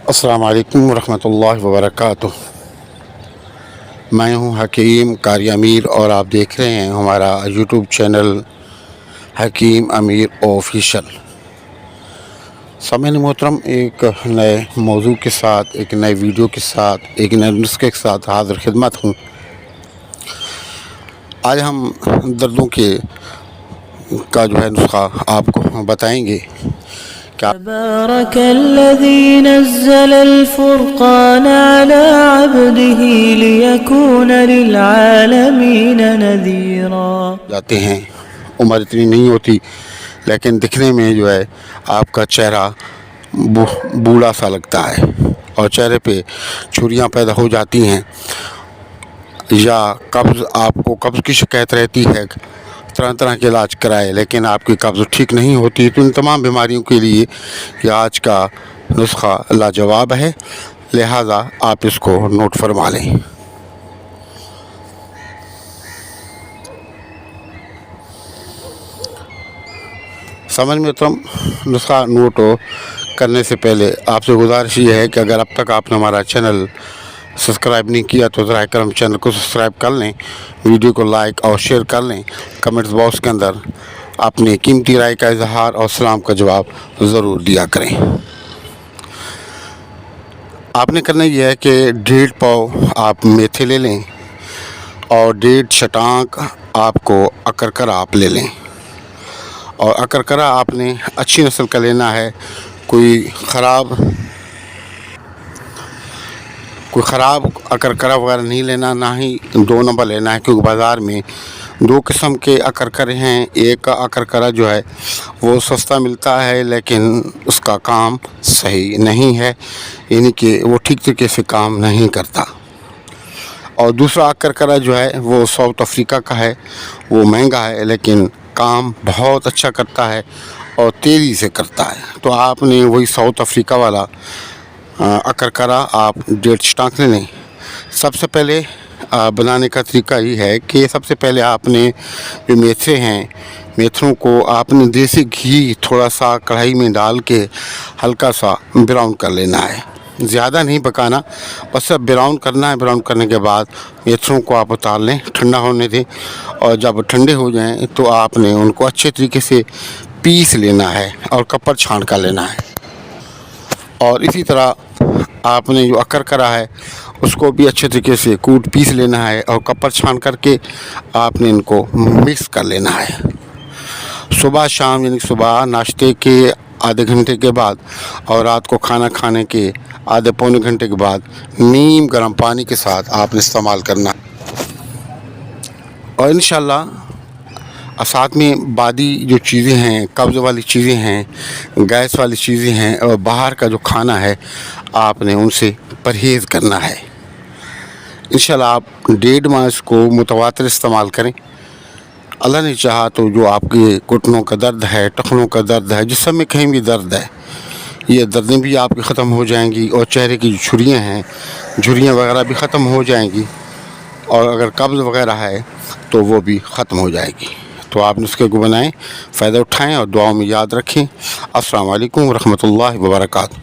السلام علیکم ورحمۃ اللہ وبرکاتہ۔ میں ہوں حکیم قاری امیر اور آپ دیکھ رہے ہیں ہمارا یوٹیوب چینل حکیم امیر آفیشل۔ سامعین محترم، ایک نئے موضوع کے ساتھ، ایک نئے ویڈیو کے ساتھ، ایک نئے نسخے کے ساتھ حاضر خدمت ہوں۔ آج ہم دردوں کا جو ہے نسخہ آپ کو بتائیں گے۔ تبارك الذي نزل الفرقان على عبده ليكون للعالمين نذيرا۔ جاتے ہیں، عمر اتنی نہیں ہوتی لیکن دکھنے میں جو ہے آپ کا چہرہ بوڑھا سا لگتا ہے اور چہرے پہ چھریاں پیدا ہو جاتی ہیں، یا آپ کو قبض کی شکایت رہتی ہے، طرح طرح کے علاج کرائے لیکن آپ کی قبض ٹھیک نہیں ہوتی۔ تو ان تمام بیماریوں کے لیے یہ آج کا نسخہ لاجواب ہے، لہٰذا آپ اس کو نوٹ فرما لیں۔ سمجھ میں محترم، نسخہ نوٹ کرنے سے پہلے آپ سے گزارش یہ ہے کہ اگر اب تک آپ نے ہمارا چینل سبسکرائب نہیں کیا تو ذرا کرم چینل کو سبسکرائب کر لیں، ویڈیو کو لائک اور شیئر کر لیں، کمنٹس باکس کے اندر اپنے قیمتی رائے کا اظہار اور سلام کا جواب ضرور دیا کریں۔ آپ نے کرنا یہ ہے کہ 1.5 پاؤ آپ میتھے لے لیں اور 1.5 شٹانک آپ کو اکرکرا آپ لے لیں، اور اکرکرا آپ نے اچھی نسل کا لینا ہے، کوئی خراب اکرکرا وغیرہ نہیں لینا، نہ ہی 2 نمبر لینا ہے، کیونکہ بازار میں 2 قسم کے اکرکرے ہیں۔ ایک اکرکرا جو ہے وہ سستا ملتا ہے لیکن اس کا کام صحیح نہیں ہے، یعنی کہ وہ ٹھیک طریقے سے کام نہیں کرتا، اور دوسرا اکرکرا جو ہے وہ ساؤتھ افریقہ کا ہے، وہ مہنگا ہے لیکن کام بہت اچھا کرتا ہے اور تیزی سے کرتا ہے۔ تو آپ نے وہی ساؤتھ افریقہ والا اکرکرا آپ 1.5 شٹانک لے لیں۔ سب سے پہلے بنانے کا طریقہ یہ ہے کہ سب سے پہلے آپ نے جو میتھے ہیں، میتھوں کو آپ نے دیسی گھی تھوڑا سا کڑھائی میں ڈال کے ہلکا سا براؤن کر لینا ہے، زیادہ نہیں پکانا، بس سب براؤن کرنا ہے۔ براؤن کرنے کے بعد میتھوں کو آپ اتار لیں، ٹھنڈا ہونے دیں، اور جب ٹھنڈے ہو جائیں تو آپ نے ان کو اچھے طریقے سے پیس لینا ہے اور کپڑ چھان کر لینا ہے۔ اور اسی طرح آپ نے جو اکرکرا ہے اس کو بھی اچھے طریقے سے کوٹ پیس لینا ہے اور کپڑ چھان کر کے آپ نے ان کو مکس کر لینا ہے۔ صبح شام، یعنی صبح ناشتے کے آدھے گھنٹے کے بعد اور رات کو کھانا کھانے کے آدھے پونے گھنٹے کے بعد نیم گرم پانی کے ساتھ آپ نے استعمال کرنا ہے، اور انشاءاللہ ساتھ میں بعدی جو چیزیں ہیں، قبض والی چیزیں ہیں، گیس والی چیزیں ہیں، اور باہر کا جو کھانا ہے آپ نے ان سے پرہیز کرنا ہے۔ انشاءاللہ آپ 1.5 ماہ اس کو متواتر استعمال کریں۔ اللہ نے چاہا تو جو آپ کے گھٹنوں کا درد ہے، ٹخنوں کا درد ہے، جسم میں کہیں بھی درد ہے، یہ دردیں بھی آپ کی ختم ہو جائیں گی، اور چہرے کی جو چھریاں ہیں، جھریاں وغیرہ بھی ختم ہو جائیں گی، اور اگر قبض وغیرہ ہے تو وہ بھی ختم ہو جائے گی۔ تو آپ نسخے کو بنائیں، فائدہ اٹھائیں اور دعاؤں میں یاد رکھیں۔ السلام علیکم ورحمۃ اللہ وبرکاتہ۔